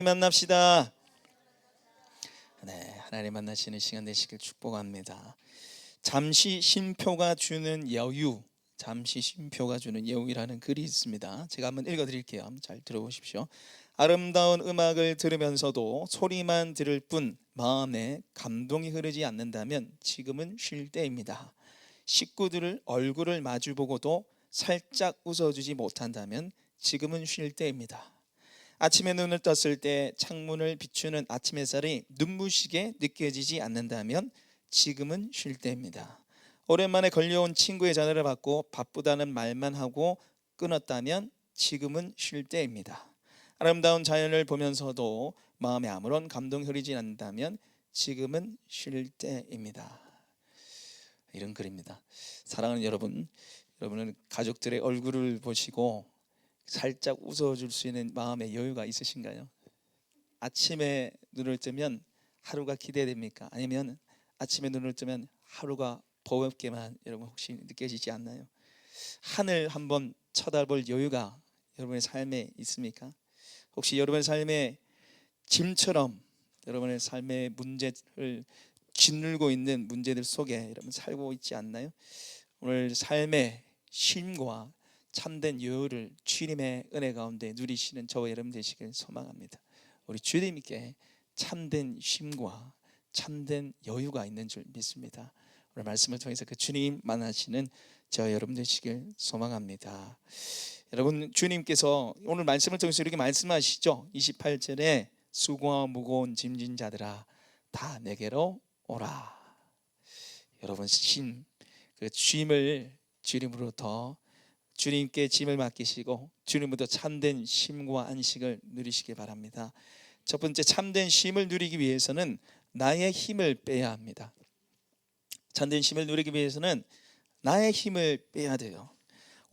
만납시다. 네, 하나님 만나시는 시간 되시길 축복합니다. 잠시 쉼표가 주는 여유, 잠시 쉼표가 주는 여유라는 글이 있습니다. 제가 한번 읽어드릴게요. 한번 잘 들어보십시오. 아름다운 음악을 들으면서도 소리만 들을 뿐 마음에 감동이 흐르지 않는다면 지금은 쉴 때입니다. 식구들을 얼굴을 마주보고도 살짝 웃어주지 못한다면 지금은 쉴 때입니다. 아침에 눈을 떴을 때 창문을 비추는 아침 햇살이 눈부시게 느껴지지 않는다면 지금은 쉴 때입니다. 오랜만에 걸려온 친구의 전화를 받고 바쁘다는 말만 하고 끊었다면 지금은 쉴 때입니다. 아름다운 자연을 보면서도 마음에 아무런 감동이 흐르지 않는다면 지금은 쉴 때입니다. 이런 글입니다. 사랑하는 여러분, 여러분은 가족들의 얼굴을 보시고 살짝 웃어줄 수 있는 마음의 여유가 있으신가요? 아침에 눈을 뜨면 하루가 기대됩니까? 아니면 아침에 눈을 뜨면 하루가 버겁게만 여러분 혹시 느껴지지 않나요? 하늘 한번 쳐다볼 여유가 여러분의 삶에 있습니까? 혹시 여러분의 삶에 짐처럼 여러분의 삶의 문제를 짓누르고 있는 문제들 속에 여러분 살고 있지 않나요? 오늘 삶의 쉼과 참된 여유를 주님의 은혜 가운데 누리시는 저와 여러분 되시길 소망합니다. 우리 주님께 참된 쉼과 참된 여유가 있는 줄 믿습니다. 오늘 말씀을 통해서 그 주님 만나시는 저와 여러분 되시길 소망합니다. 여러분, 주님께서 오늘 말씀을 통해서 이렇게 말씀하시죠. 28절에 수고와 무거운 짐진 자들아 다 내게로 오라. 여러분, 그 짐을 주님으로부터 주님께 짐을 맡기시고 주님부터 참된 쉼과 안식을 누리시기 바랍니다. 첫 번째, 참된 쉼을 누리기 위해서는 나의 힘을 빼야 합니다. 참된 쉼을 누리기 위해서는 나의 힘을 빼야 돼요.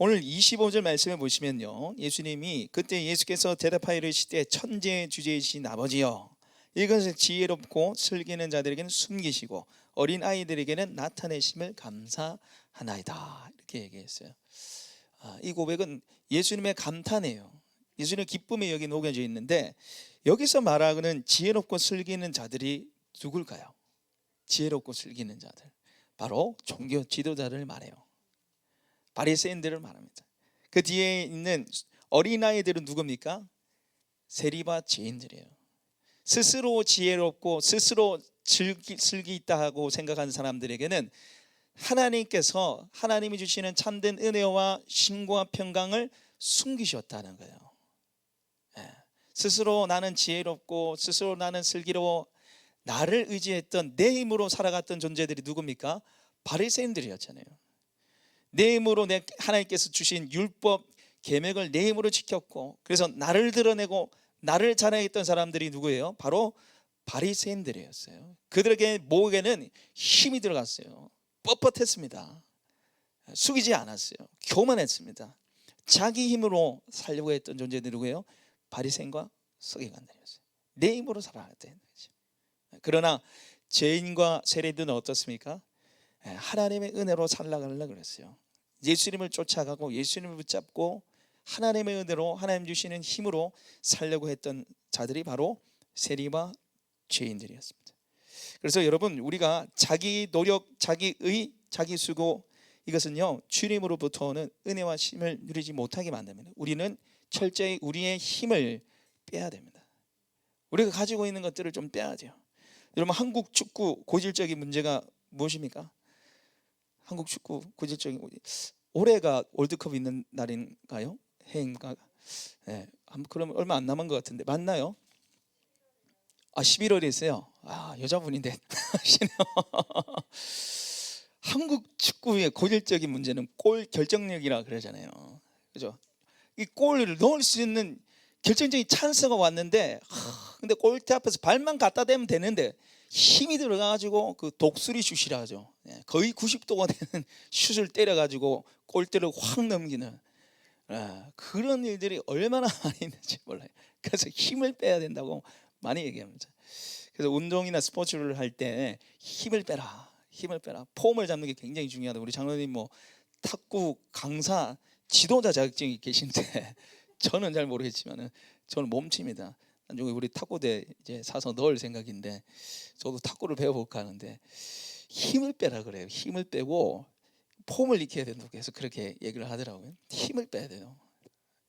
오늘 25절 말씀에 보시면요, 예수님이 그때 예수께서 대답하여 이르시되 천지의 주제이신 아버지여 이것을 지혜롭고 슬기는 자들에게는 숨기시고 어린 아이들에게는 나타내심을 감사하나이다, 이렇게 얘기했어요. 이 고백은 예수님의 감탄이에요. 예수님의 기쁨이 여기 녹여져 있는데 여기서 말하는 지혜롭고 슬기는 자들이 누굴까요? 지혜롭고 슬기는 자들, 바로 종교 지도자를 말해요. 바리새인들을 말합니다. 그 뒤에 있는 어린아이들은 누굽니까? 세리와 죄인들이에요. 스스로 지혜롭고 스스로 슬기 있다 하고 생각하는 사람들에게는 하나님께서 하나님이 주시는 참된 은혜와 쉼과 평강을 숨기셨다는 거예요. 스스로 나는 지혜롭고 스스로 나는 슬기로워 나를 의지했던 내 힘으로 살아갔던 존재들이 누굽니까? 바리새인들이었잖아요. 내 힘으로 하나님께서 주신 율법 계명을 내 힘으로 지켰고 그래서 나를 드러내고 나를 자랑했던 사람들이 누구예요? 바로 바리새인들이었어요. 그들에게 목에는 힘이 들어갔어요. 뻣뻣했습니다. 숙이지 않았어요. 교만했습니다. 자기 힘으로 살려고 했던 존재들이 누구예요? 바리새인과 서기관들이었어요. 내 힘으로 살아갔다는 거죠. 그러나 죄인과 세리들은 어떻습니까? 하나님의 은혜로 살아가려고 그랬어요. 예수님을 쫓아가고 예수님을 붙잡고 하나님의 은혜로 하나님 주시는 힘으로 살려고 했던 자들이 바로 세리와 죄인들이었습니다. 그래서 여러분, 우리가 자기 노력, 자기 의, 자기 수고, 이것은요 주님으로부터 오는 은혜와 힘을 누리지 못하게 만듭니다. 우리는 철저히 우리의 힘을 빼야 됩니다. 우리가 가지고 있는 것들을 좀 빼야 돼요. 여러분, 한국 축구 고질적인 문제가 무엇입니까? 한국 축구 고질적인, 올해가 월드컵 있는 날인가요? 해인가? 네, 그럼 얼마 안 남은 것 같은데 맞나요? 11월에 있어요. 여자분인데 한국 축구의 고질적인 문제는 골 결정력이라 그러잖아요. 그죠? 이 골을 넣을 수 있는 결정적인 찬스가 왔는데 근데 골대 앞에서 발만 갖다 대면 되는데 힘이 들어가가지고 그 독수리 슛이라 하죠. 거의 90도가 되는 슛을 때려가지고 골대를 확 넘기는 그런 일들이 얼마나 많이 있는지 몰라요. 그래서 힘을 빼야 된다고 많이 얘기합니다. 그래서 운동이나 스포츠를 할 때 힘을 빼라, 힘을 빼라. 폼을 잡는 게 굉장히 중요하다. 우리 장로님 탁구 강사 지도자 자격증이 계신데 저는 잘 모르겠지만은 저는 몸칩니다. 나중에 우리 탁구대 이제 사서 넣을 생각인데, 저도 탁구를 배워볼까 하는데 힘을 빼라 그래요. 힘을 빼고 폼을 익혀야 된다고 해서 그렇게 얘기를 하더라고요. 힘을 빼야 돼요.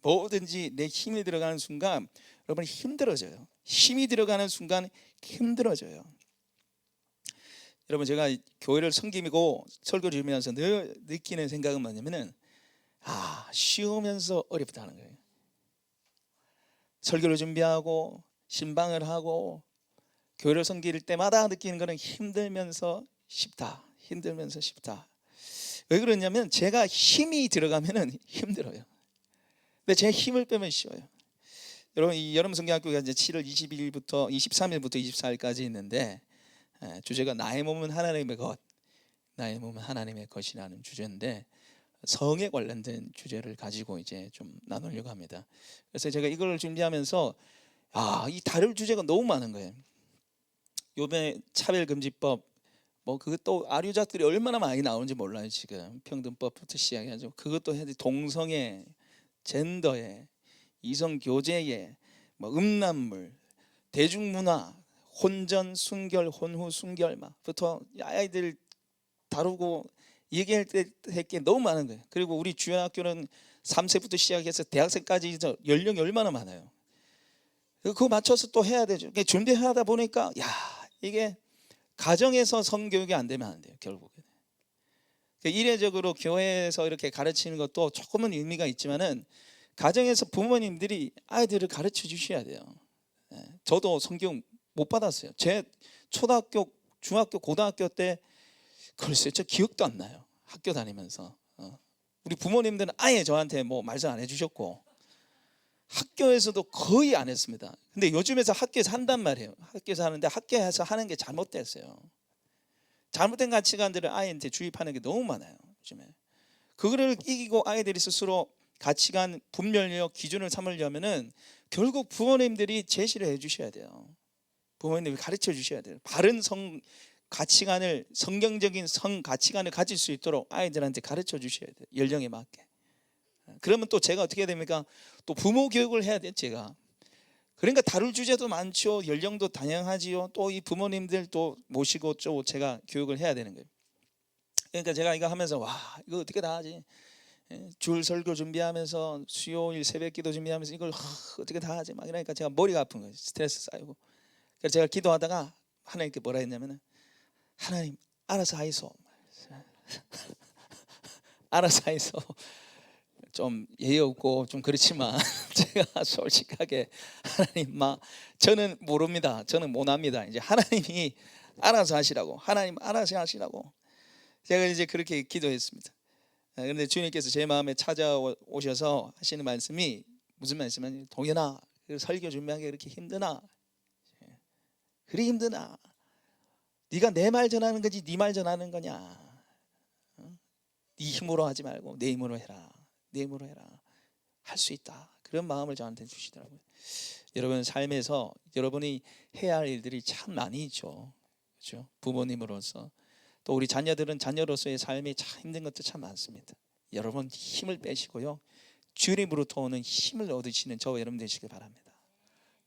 뭐든지 내 힘이 들어가는 순간 여러분 힘들어져요. 힘이 들어가는 순간 힘들어져요. 여러분, 제가 교회를 섬기고 설교를 들으면서 늘 느끼는 생각은 뭐냐면은 쉬우면서 어렵다는 거예요. 설교를 준비하고 신방을 하고 교회를 섬길 때마다 느끼는 거는 힘들면서 쉽다. 힘들면서 쉽다. 왜 그러냐면 제가 힘이 들어가면은 힘들어요. 근데 제 힘을 빼면 쉬워요. 여러분, 이 여름 성경학교가 이제 7월 22일부터 23일부터 24일까지 있는데, 주제가 나의 몸은 하나님의 것, 나의 몸은 하나님의 것이라는 주제인데, 성에 관련된 주제를 가지고 이제 좀 나누려고 합니다. 그래서 제가 이걸 준비하면서 이 다룰 주제가 너무 많은 거예요. 요번에 차별금지법, 뭐 그것도 아류작들이 얼마나 많이 나오는지 몰라요. 지금 평등법부터 시작해가지고 그것도 해야 돼. 동성애, 젠더애, 이성교제애, 뭐 음란물, 대중문화, 혼전, 순결, 혼후, 순결 막부터 아이들 다루고 얘기할 때 할 게 너무 많은 거예요. 그리고 우리 주연학교는 3세부터 시작해서 대학생까지 연령이 얼마나 많아요. 그거 맞춰서 또 해야 되죠. 준비하다 보니까 이게 가정에서 성교육이 안 되면 안 돼요. 결국에 이례적으로 교회에서 이렇게 가르치는 것도 조금은 의미가 있지만은 가정에서 부모님들이 아이들을 가르쳐 주셔야 돼요. 저도 성경 못 받았어요. 제 초등학교, 중학교, 고등학교 때 글쎄 저 기억도 안 나요. 학교 다니면서 우리 부모님들은 아예 저한테 뭐 말씀 안 해주셨고 학교에서도 거의 안 했습니다. 근데 요즘에서 학교에서 한단 말이에요. 학교에서 하는데 학교에서 하는 게 잘못됐어요. 잘못된 가치관들을 아이한테 주입하는 게 너무 많아요. 요즘에 그거를 이기고 아이들이 스스로 가치관 분별력 기준을 삼으려면은 결국 부모님들이 제시를 해주셔야 돼요. 부모님들이 가르쳐 주셔야 돼요. 바른 성 가치관을, 성경적인 성 가치관을 가질 수 있도록 아이들한테 가르쳐 주셔야 돼요. 연령에 맞게. 그러면 또 제가 어떻게 됩니까? 또 부모 교육을 해야 돼요. 제가. 그러니까 다룰 주제도 많죠. 연령도 다양하지요. 또 이 부모님들 또 모시고 또 제가 교육을 해야 되는 거예요. 그러니까 제가 이거 하면서 이거 어떻게 다 하지? 줄 설교 준비하면서 수요일 새벽기도 준비하면서 이걸 어떻게 다 하지? 막 이러니까 제가 머리가 아픈 거예요. 스트레스 쌓이고. 그래서 제가 기도하다가 하나님께 뭐라 했냐면은, 하나님 알아서 하이소. 알아서 하이소. 좀 예의 없고 좀 그렇지만 제가 솔직하게 하나님 저는 모릅니다. 저는 못합니다. 이제 하나님이 알아서 하시라고. 하나님 알아서 하시라고. 제가 이제 그렇게 기도했습니다. 그런데 주님께서 제 마음에 찾아오셔서 하시는 말씀이 무슨 말씀이냐면, 동현아, 설교 준비하기 그렇게 힘드나? 그리 힘드나? 네가 내 말 전하는 거지 네 말 전하는 거냐? 네 힘으로 하지 말고 내 힘으로 해라. 내 힘으로 해라. 할 수 있다. 그런 마음을 저한테 주시더라고요. 여러분 삶에서 여러분이 해야 할 일들이 참 많이 있죠. 그렇죠? 부모님으로서 또 우리 자녀들은 자녀로서의 삶이 참 힘든 것도 참 많습니다. 여러분 힘을 빼시고요. 주님으로부터 오는 힘을 얻으시는 저와 여러분 되시길 바랍니다.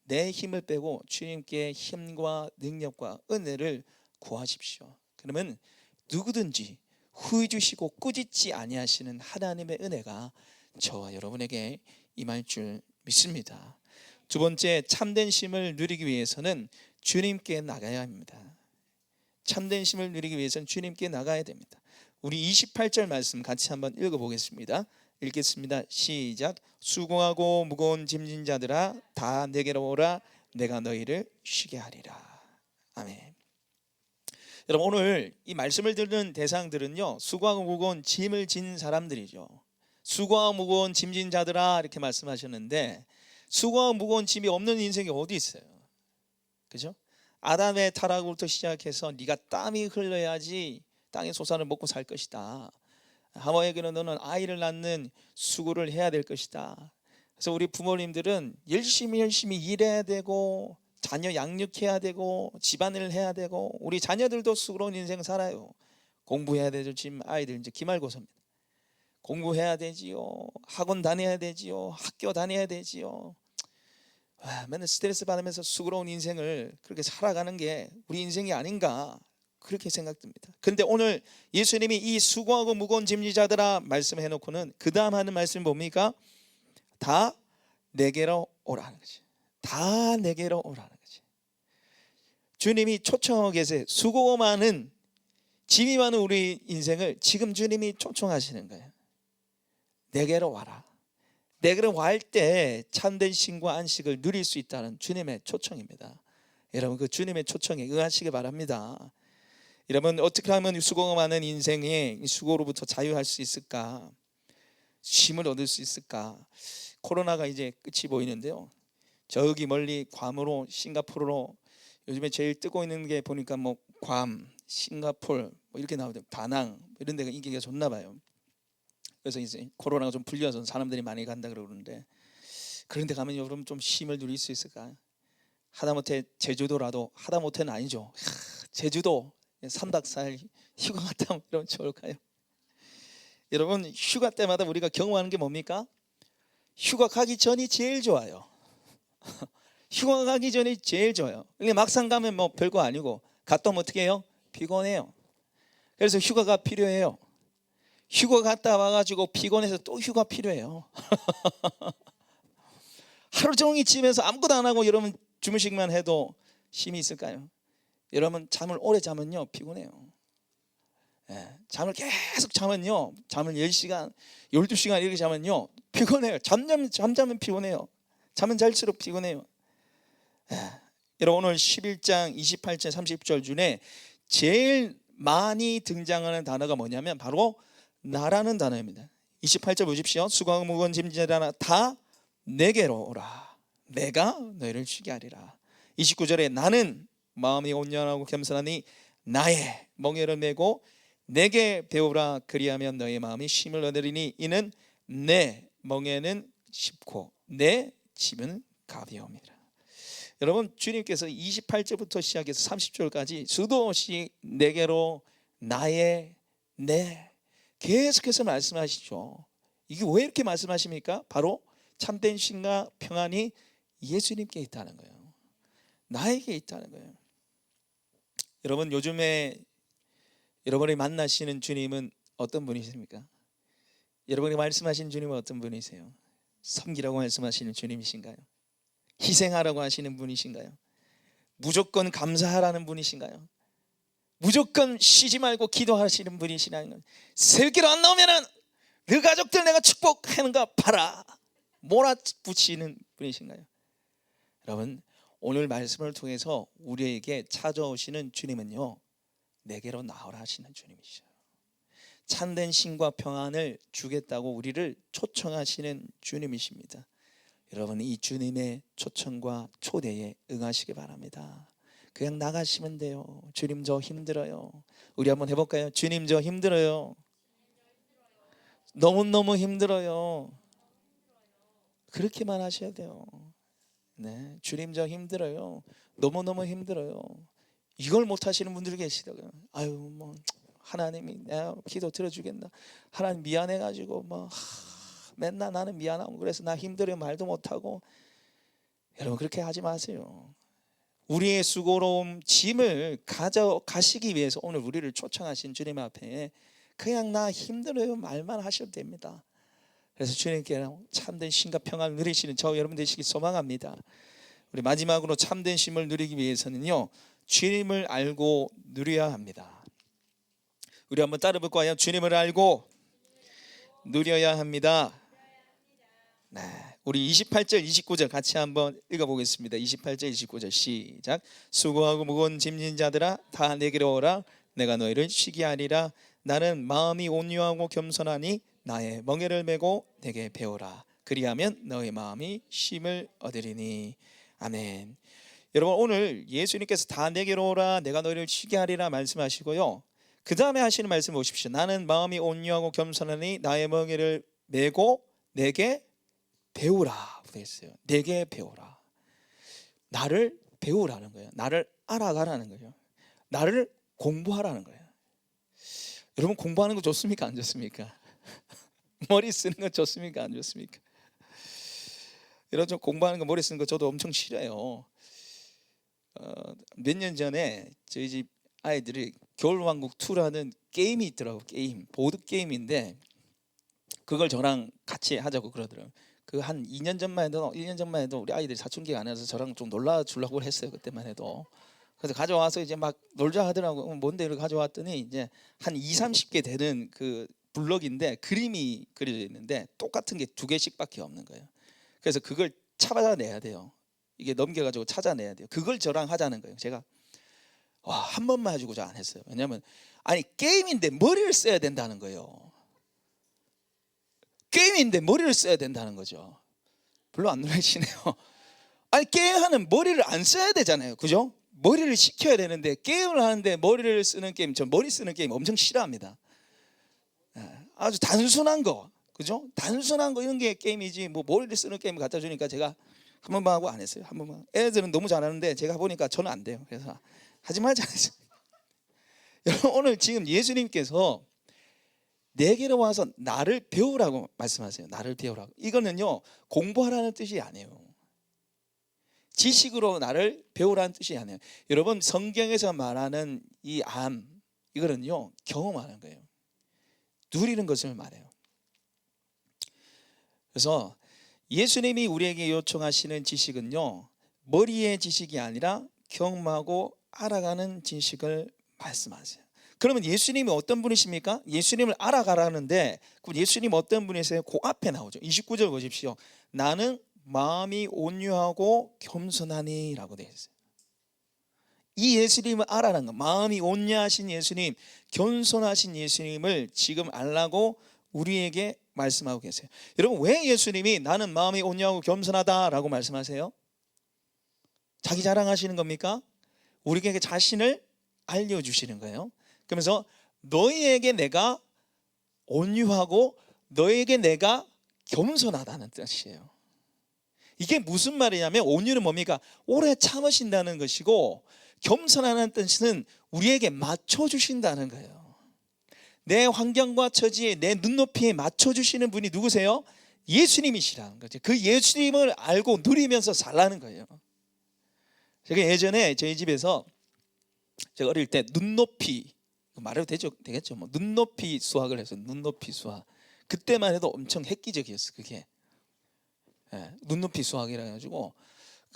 내 힘을 빼고 주님께 힘과 능력과 은혜를 구하십시오. 그러면 누구든지 후회 주시고 꾸짖지 아니하시는 하나님의 은혜가 저와 여러분에게 임할 줄 믿습니다. 두 번째, 참된 쉼을 누리기 위해서는 주님께 나가야 합니다. 참된 쉼을 누리기 위해서는 주님께 나가야 됩니다. 우리 28절 말씀 같이 한번 읽어보겠습니다. 읽겠습니다. 시작. 수고하고 무거운 짐진 자들아 다 내게로 오라. 내가 너희를 쉬게 하리라. 아멘. 여러분, 오늘 이 말씀을 듣는 대상들은요, 수고하고 무거운 짐을 진 사람들이죠. 수고하고 무거운 짐진 자들아 이렇게 말씀하셨는데, 수고하고 무거운 짐이 없는 인생이 어디 있어요? 그죠? 아담의 타락부터 시작해서 네가 땀이 흘러야지 땅의 소산을 먹고 살 것이다. 하와에게는 너는 아이를 낳는 수고를 해야 될 것이다. 그래서 우리 부모님들은 열심히 일해야 되고 자녀 양육해야 되고 집안일을 해야 되고, 우리 자녀들도 수고로운 인생 살아요. 공부해야 되죠. 지금 아이들 이제 기말고사입니다. 공부해야 되지요. 학원 다녀야 되지요. 학교 다녀야 되지요. 맨날 스트레스 받으면서 수고로운 인생을 그렇게 살아가는 게 우리 인생이 아닌가 그렇게 생각됩니다. 그런데 오늘 예수님이 이 수고하고 무거운 짐지자들아 말씀해 놓고는 그 다음 하는 말씀이 뭡니까? 다 내게로 오라는 거지. 다 내게로 오라는 거지. 주님이 초청하고 계세요. 수고 많은 짐이 많은 우리 인생을 지금 주님이 초청하시는 거예요. 내게로 와라. 내게로 갈 때 참된 쉼과 안식을 누릴 수 있다는 주님의 초청입니다. 여러분 그 주님의 초청에 응하시기 바랍니다. 여러분 어떻게 하면 수고가 많은 인생에 수고로부터 자유할 수 있을까? 쉼을 얻을 수 있을까? 코로나가 이제 끝이 보이는데요. 저기 멀리 괌으로 싱가포르로 요즘에 제일 뜨고 있는 게 보니까 뭐 괌, 싱가포르 뭐 이렇게 나오죠. 다낭 이런 데가 인기가 좋나 봐요. 그래서 이제 코로나가 좀 풀려서 사람들이 많이 간다 그러는데 그런 데 가면 여러분 좀 쉼을 누릴 수 있을까요? 하다못해 제주도라도 하다못해는 아니죠. 제주도 3박 4일 휴가 갔다 오면 이러면 좋을까요? 여러분 휴가 때마다 우리가 경험하는 게 뭡니까? 휴가 가기 전이 제일 좋아요. 휴가 가기 전이 제일 좋아요. 근데 막상 가면 뭐 별거 아니고 갔다 오면 어떻게 해요? 피곤해요. 그래서 휴가가 필요해요. 휴가 갔다 와가지고 피곤해서 또 휴가 필요해요. 하루 종일 집에서 아무것도 안 하고 여러분 주무시기만 해도 힘이 있을까요? 여러분 잠을 오래 자면요 피곤해요. 잠을 계속 자면요, 잠을 10시간 12시간 이렇게 자면요 피곤해요. 잠자면 피곤해요. 잠은 잘수록 피곤해요. 여러분 오늘 11장 28절 30절 중에 제일 많이 등장하는 단어가 뭐냐면 바로 나라는 단어입니다. 28절 보십시오. 수고하고 무거운 짐지자들아 다 내게로 오라. 내가 너희를 쉬게 하리라. 29절에 나는 마음이 온전하고 겸손하니 나의 멍에를 메고 내게 배우라. 그리하면 너의 마음이 쉼을 얻으리니 이는 내 멍에는 쉽고 내 짐은 가벼움이라. 여러분 주님께서 28절부터 시작해서 30절까지 수도 없이 내게로 나의 내 계속해서 말씀하시죠. 이게 왜 이렇게 말씀하십니까? 바로 참된 쉼과 평안이 예수님께 있다는 거예요. 나에게 있다는 거예요. 여러분 요즘에 여러분이 만나시는 주님은 어떤 분이십니까? 여러분이 말씀하신 주님은 어떤 분이세요? 섬기라고 말씀하시는 주님이신가요? 희생하라고 하시는 분이신가요? 무조건 감사하라는 분이신가요? 무조건 쉬지 말고 기도하시는 분이시나요? 새벽기도 안 나오면은 너 가족들 내가 축복하는가 봐라 몰아붙이는 분이신가요? 여러분 오늘 말씀을 통해서 우리에게 찾아오시는 주님은요 내게로 나오라 하시는 주님이시죠. 참된 쉼과 평안을 주겠다고 우리를 초청하시는 주님이십니다. 여러분 이 주님의 초청과 초대에 응하시기 바랍니다. 그냥 나가시면 돼요. 주님 저 힘들어요. 우리 한번 해볼까요? 주님 저 힘들어요. 너무너무 힘들어요. 그렇게만 하셔야 돼요. 네, 주님 저 힘들어요. 너무너무 힘들어요. 이걸 못 하시는 분들 계시다고요. 아유 뭐 하나님이 내가 기도 들어주겠나? 하나님 미안해가지고 뭐 맨날 나는 미안하고 그래서 나 힘들어 말도 못하고. 여러분 그렇게 하지 마세요. 우리의 수고로움 짐을 가져가시기 위해서 오늘 우리를 초청하신 주님 앞에 그냥 나 힘들어요 말만 하셔도 됩니다. 그래서 주님께 참된 쉼과 평안을 누리시는 저 여러분 되시기 소망합니다. 우리 마지막으로 참된 쉼을 누리기 위해서는요 주님을 알고 누려야 합니다. 우리 한번 따라 볼까요? 주님을 알고 누려야 합니다. 네, 우리 28절 29절 같이 한번 읽어보겠습니다. 28절 29절 시작. 수고하고 무거운 짐진 자들아 다 내게로 오라. 내가 너희를 쉬게 하리라. 나는 마음이 온유하고 겸손하니 나의 멍에를 메고 내게 배우라. 그리하면 너의 마음이 쉼을 얻으리니. 아멘. 여러분 오늘 예수님께서 다 내게로 오라 내가 너희를 쉬게 하리라 말씀하시고요 그 다음에 하시는 말씀 보십시오. 나는 마음이 온유하고 겸손하니 나의 멍에를 메고 내게 배우라 그랬어요. 내게 배우라. 나를 배우라는 거예요. 나를 알아가라는 거예요. 나를 공부하라는 거예요. 여러분 공부하는 거 좋습니까? 안 좋습니까? 머리 쓰는 거 좋습니까? 안 좋습니까? 이런 좀 공부하는 거 머리 쓰는 거 저도 엄청 싫어요. 몇 년 전에 저희 집 아이들이 겨울왕국 2라는 게임이 있더라고. 게임, 보드 게임인데 그걸 저랑 같이 하자고 그러더라고요. 그 한 2년 전만 해도 1년 전만 해도 우리 아이들이 사춘기가 안 해서 저랑 좀 놀아주려고 했어요. 그때만 해도. 그래서 가져와서 이제 막 놀자 하더라고. 뭔데 이렇게 가져왔더니 이제 한 2, 30개 되는 그 블럭인데 그림이 그려져 있는데 똑같은 게 2개씩밖에 없는 거예요. 그래서 그걸 찾아내야 돼요. 이게 넘겨가지고 찾아내야 돼요. 그걸 저랑 하자는 거예요. 제가 한 번만 해주고 저 안 했어요. 왜냐하면 아니 게임인데 머리를 써야 된다는 거예요. 게임인데 머리를 써야 된다는 거죠. 별로 안 놀라시네요. 아니 게임하는 머리를 안 써야 되잖아요. 그죠? 머리를 식혀야 되는데 게임을 하는데 머리를 쓰는 게임, 저 머리 쓰는 게임 엄청 싫어합니다. 아주 단순한 거, 그죠? 단순한 거 이런 게 게임이지 뭐 머리를 쓰는 게임 갖다 주니까 제가 한 번만 하고 안 했어요. 한 번만. 애들은 너무 잘하는데 제가 보니까 저는 안 돼요. 그래서 하지 말자 했어요. 여러분 오늘 지금 예수님께서 내게로 와서 나를 배우라고 말씀하세요. 나를 배우라고. 이거는요 공부하라는 뜻이 아니에요. 지식으로 나를 배우라는 뜻이 아니에요. 여러분 성경에서 말하는 이 암, 이거는요 경험하는 거예요. 누리는 것을 말해요. 그래서 예수님이 우리에게 요청하시는 지식은요 머리의 지식이 아니라 경험하고 알아가는 지식을 말씀하세요. 그러면 예수님이 어떤 분이십니까? 예수님을 알아가라는데 그럼 예수님 어떤 분이세요? 그 앞에 나오죠. 29절 보십시오. 나는 마음이 온유하고 겸손하니 라고 되어 있어요. 이 예수님을 알아라는 거, 마음이 온유하신 예수님, 겸손하신 예수님을 지금 알라고 우리에게 말씀하고 계세요. 여러분 왜 예수님이 나는 마음이 온유하고 겸손하다라고 말씀하세요? 자기 자랑하시는 겁니까? 우리에게 자신을 알려주시는 거예요. 그러면서 너희에게 내가 온유하고 너희에게 내가 겸손하다는 뜻이에요. 이게 무슨 말이냐면 온유는 뭡니까? 오래 참으신다는 것이고 겸손하는 뜻은 우리에게 맞춰주신다는 거예요. 내 환경과 처지에 내 눈높이에 맞춰주시는 분이 누구세요? 예수님이시라는 거죠. 그 예수님을 알고 누리면서 살라는 거예요. 제가 예전에 저희 집에서 제가 어릴 때 눈높이 말해도 되겠죠? 뭐 눈높이 수학을 해서 눈높이 수학. 그때만 해도 엄청 획기적이었어. 그게 눈높이 수학이라 가지고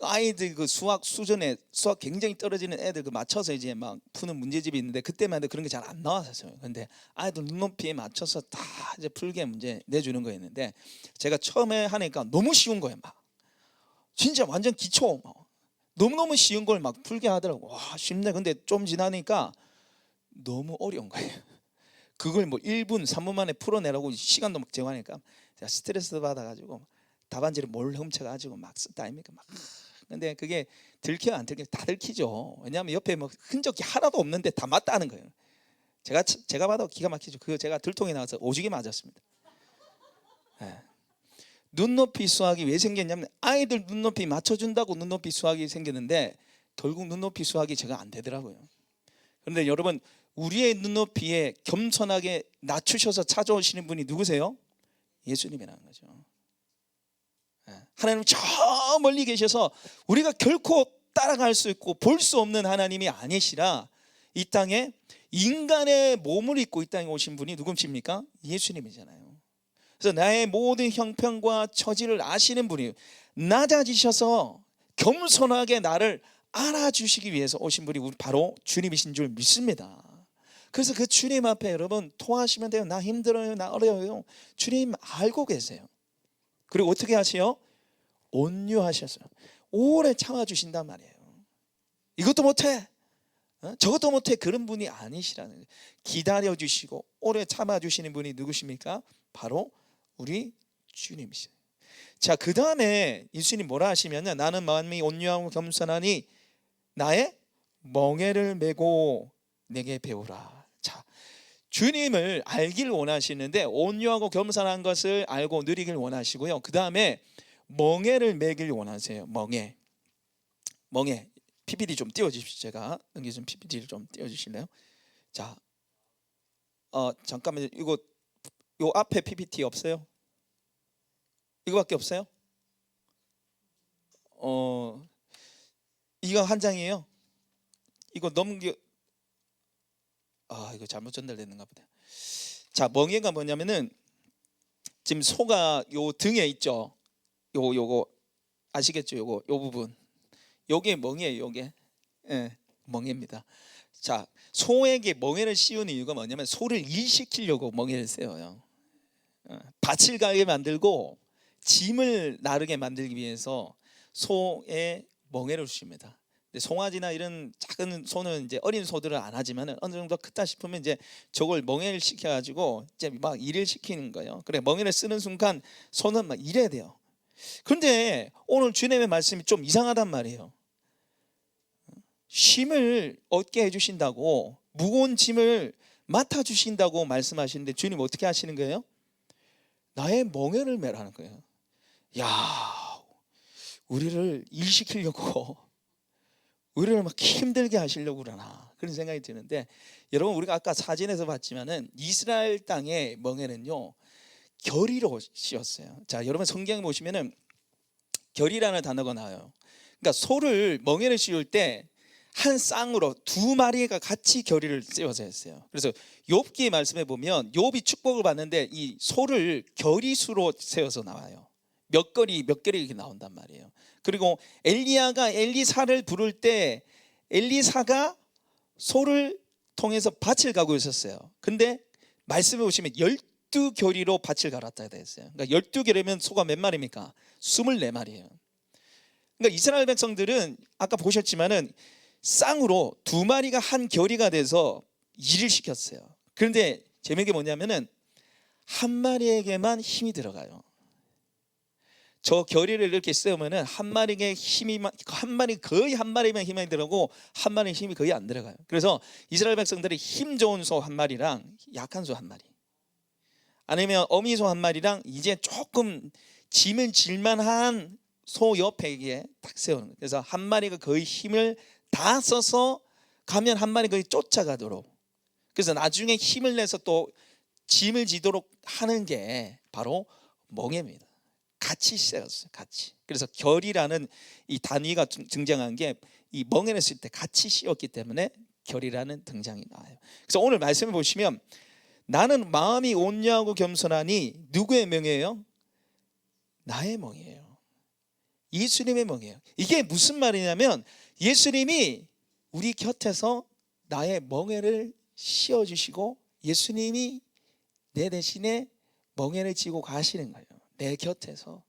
아이들 그 수학 수준에 수학 굉장히 떨어지는 애들 그 맞춰서 이제 막 푸는 문제집이 있는데 그때만 해도 그런 게 잘 안 나왔었어요. 근데 아이들 눈높이에 맞춰서 다 이제 풀게 문제 내주는 거였는데 제가 처음에 하니까 너무 쉬운 거예요. 막 진짜 완전 기초 너무너무 쉬운 걸 막 풀게 하더라고. 와 쉽네. 근데 좀 지나니까 너무 어려운 거예요. 그걸 뭐 1분 3분 만에 풀어내라고 시간도 막 제공하니까 제가 스트레스 받아가지고 답안지를 몰래 훔쳐가지고 막 썼다 아닙니까? 막. 근데 그게 들켜 안 들켜 다 들키죠. 왜냐하면 옆에 뭐 흔적이 하나도 없는데 다 맞다는 거예요. 제가 봐도 기가 막히죠. 그거 제가 들통이 나와서 오지게 맞았습니다. 네. 눈높이 수학이 왜 생겼냐면 아이들 눈높이 맞춰준다고 눈높이 수학이 생겼는데 결국 눈높이 수학이 제가 안 되더라고요. 그런데 여러분 우리의 눈높이에 겸손하게 낮추셔서 찾아오시는 분이 누구세요? 예수님이라는 거죠. 하나님 저 멀리 계셔서 우리가 결코 따라갈 수 있고 볼 수 없는 하나님이 아니시라 이 땅에 인간의 몸을 입고 이 땅에 오신 분이 누구십니까? 예수님이잖아요. 그래서 나의 모든 형편과 처지를 아시는 분이 낮아지셔서 겸손하게 나를 알아주시기 위해서 오신 분이 바로 주님이신 줄 믿습니다. 그래서 그 주님 앞에 여러분 토하시면 돼요. 나 힘들어요, 나 어려워요. 주님 알고 계세요. 그리고 어떻게 하세요? 온유하셔서 오래 참아주신단 말이에요. 이것도 못해, 저것도 못해 그런 분이 아니시라는 거예요. 기다려주시고 오래 참아주시는 분이 누구십니까? 바로 우리 주님이시죠. 자, 그 다음에 예수님 뭐라 하시면요, 나는 마음이 온유하고 겸손하니 나의 멍에를 메고 내게 배우라. 자, 주님을 알기를 원하시는데 온유하고 겸손한 것을 알고 누리길 원하시고요. 그 다음에 멍에를 매길 원하세요. 멍에 PPT 좀 띄워주십시오. 제가 넘겨준 PPT를 좀 띄워주실래요? 자, 잠깐만요. 이거 요 앞에 PPT 없어요? 이거밖에 없어요? 이거 한 장이에요. 이거 넘겨 이거 잘못 전달됐는가 보다. 자, 멍에가 뭐냐면은 지금 소가 요 등에 있죠. 요거 아시겠죠? 요 부분. 요게 멍에예요. 요게 멍에입니다. 자, 소에게 멍에를 씌우는 이유가 뭐냐면 소를 일시키려고 멍에를 씌워요. 밭을 가게 만들고 짐을 나르게 만들기 위해서 소에 멍에를 씌웁니다. 송아지나 이런 작은 소는 이제 어린 소들은 안 하지만 어느 정도 크다 싶으면 이제 저걸 멍에를 시켜가지고 이제 막 일을 시키는 거예요. 그래, 멍에를 쓰는 순간 소는 막 일해야 돼요. 그런데 오늘 주님의 말씀이 좀 이상하단 말이에요. 쉼을 얻게 해주신다고, 무거운 짐을 맡아주신다고 말씀하시는데 주님 어떻게 하시는 거예요? 나의 멍에를 매라는 거예요. 야, 우리를 일시키려고 우리를 막 힘들게 하시려고 그러나, 그런 생각이 드는데, 여러분 우리가 아까 사진에서 봤지만은 이스라엘 땅의 멍에는요 결의로 씌웠어요. 자, 여러분 성경에 보시면은 결의라는 단어가 나와요. 그러니까 소를 멍에를 씌울 때 한 쌍으로 두 마리가 같이 결의를 씌워서 했어요. 그래서 욥기 말씀에 보면 욥이 축복을 받는데 이 소를 결의수로 세워서 나와요. 몇 거리 이렇게 나온단 말이에요. 그리고 엘리야가 엘리사를 부를 때 엘리사가 소를 통해서 밭을 가고 있었어요. 근데 말씀에 보시면 12결의로 밭을 갈았다 했어요. 그러니까 12결의면 소가 몇 마리입니까? 24마리예요. 그러니까 이스라엘 백성들은 아까 보셨지만은 쌍으로 두 마리가 한 결의가 돼서 일을 시켰어요. 그런데 재미있게 뭐냐면은 한 마리에게만 힘이 들어가요. 저 결의를 이렇게 세우면은 한 마리의 힘이 거의 한 마리면 힘이 들어가고 한 마리의 힘이 거의 안 들어가요. 그래서 이스라엘 백성들이 힘 좋은 소 한 마리랑 약한 소 한 마리, 아니면 어미 소 한 마리랑 이제 조금 짐을 질만한 소 옆에 딱 세우는 거예요. 그래서 한 마리가 거의 힘을 다 써서 가면 한 마리 거의 쫓아가도록, 그래서 나중에 힘을 내서 또 짐을 지도록 하는 게 바로 멍에입니다. 같이 세웠어요. 같이. 그래서 결이라는 이 단위가 등장한 게 이 멍에를 쓸 때 같이 씌웠기 때문에 결이라는 등장이 나와요. 그래서 오늘 말씀을 보시면 나는 마음이 온유하고 겸손하니 누구의 멍에예요? 나의 멍에예요. 예수님의 멍에예요. 이게 무슨 말이냐면 예수님이 우리 곁에서 나의 멍에를 씌워주시고 예수님이 내 대신에 멍에를 지고 가시는 거예요. 내 곁에서.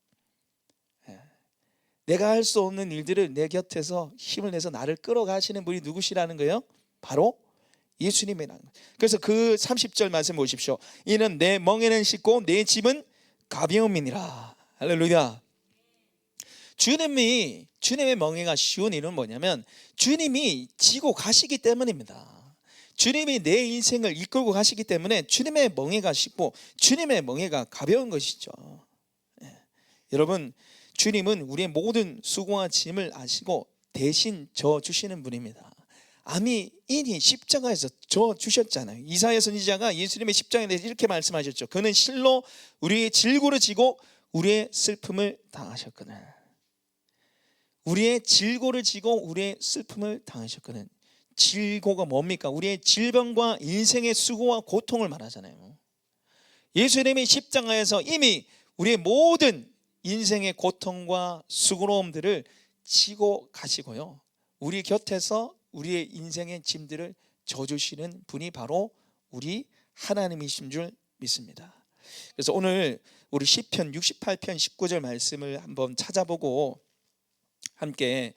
내가 할 수 없는 일들을 내 곁에서 힘을 내서 나를 끌어가시는 분이 누구시라는 거예요? 바로 예수님이라는 거예요. 그래서 그 30절 말씀 보십시오. 이는 내 멍에는 씻고 내 짐은 가벼움이니라. 할렐루야. 주님의 멍에가 쉬운 이유는 뭐냐면 주님이 지고 가시기 때문입니다. 주님이 내 인생을 이끌고 가시기 때문에 주님의 멍에가 쉽고 주님의 멍에가 가벼운 것이죠. 여러분, 주님은 우리의 모든 수고와 짐을 아시고 대신 져 주시는 분입니다. 아미 인이 십자가에서 져 주셨잖아요. 이사야 선지자가 예수님의 십자가에 대해서 이렇게 말씀하셨죠. 그는 실로 우리의 질고를 지고 우리의 슬픔을 당하셨거든. 우리의 질고를 지고 우리의 슬픔을 당하셨거든. 질고가 뭡니까? 우리의 질병과 인생의 수고와 고통을 말하잖아요. 예수님이 십자가에서 이미 우리의 모든 인생의 고통과 수고로움들을 지고 가시고요, 우리 곁에서 우리의 인생의 짐들을 져주시는 분이 바로 우리 하나님이신 줄 믿습니다. 그래서 오늘 우리 시편 68편 19절 말씀을 한번 찾아보고 함께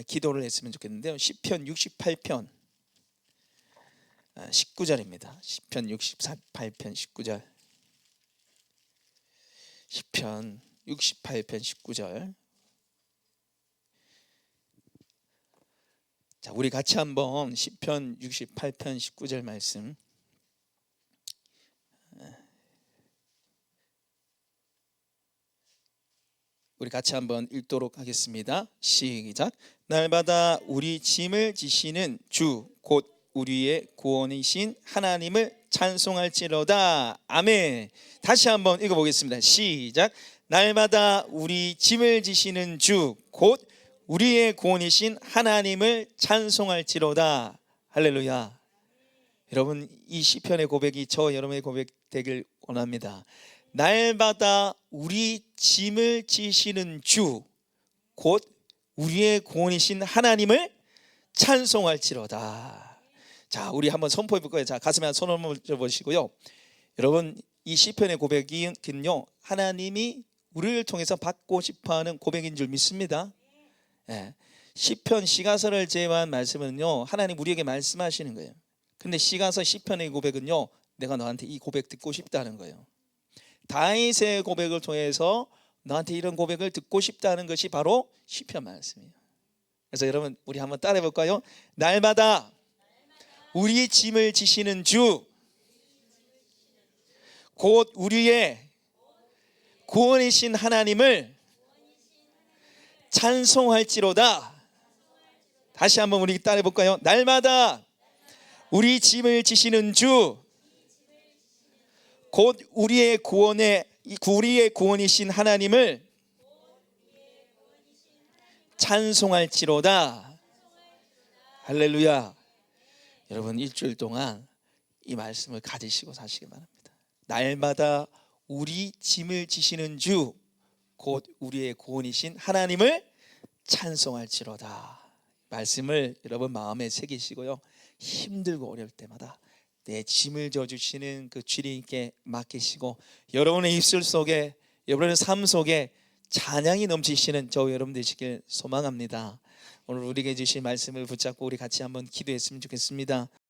기도를 했으면 좋겠는데요. 시편 68편 19절입니다. 시편 68편 19절. 시편 68편 19절. 자, 우리 같이 한번 시편 68편 19절 말씀 우리 같이 한번 읽도록 하겠습니다. 시작. 날마다 우리 짐을 지시는 주 곧 우리의 구원이신 하나님을 찬송할지로다. 아멘. 다시 한번 읽어보겠습니다. 시작. 날마다 우리 짐을 지시는 주 곧 우리의 구원이신 하나님을 찬송할지로다. 할렐루야. 여러분, 이 시편의 고백이 저 여러분의 고백 되길 원합니다. 날마다 우리 짐을 지시는 주, 곧 우리의 구원이신 하나님을 찬송할지로다. 자, 우리 한번 선포해 볼 거예요. 자, 가슴에 손을 한번 들어보시고요. 여러분, 이 시편의 고백은요, 하나님이 우리를 통해서 받고 싶어하는 고백인 줄 믿습니다. 예. 시편 시가서를 제외한 말씀은요, 하나님 우리에게 말씀하시는 거예요. 근데 시가서 시편의 고백은요, 내가 너한테 이 고백 듣고 싶다는 거예요. 다윗의 고백을 통해서 너한테 이런 고백을 듣고 싶다는 것이 바로 시편 말씀이에요. 그래서 여러분, 우리 한번 따라해 볼까요? 날마다 우리 짐을 지시는 주, 곧 우리의 구원이신 하나님을 찬송할지로다. 다시 한번 우리 따라해 볼까요? 날마다 우리 짐을 지시는 주, 곧 우리의 구원이신 하나님을 찬송할지로다. 할렐루야. 여러분, 일주일 동안 이 말씀을 가지시고 사시기 바랍니다. 날마다 우리 짐을 지시는 주, 곧 우리의 구원이신 하나님을 찬송할지로다. 말씀을 여러분 마음에 새기시고요, 힘들고 어려울 때마다 내 짐을 져주시는 그 주님께 맡기시고, 여러분의 입술 속에, 여러분의 삶 속에 찬양이 넘치시는 저 여러분 되시길 소망합니다. 오늘 우리에게 주신 말씀을 붙잡고 우리 같이 한번 기도했으면 좋겠습니다.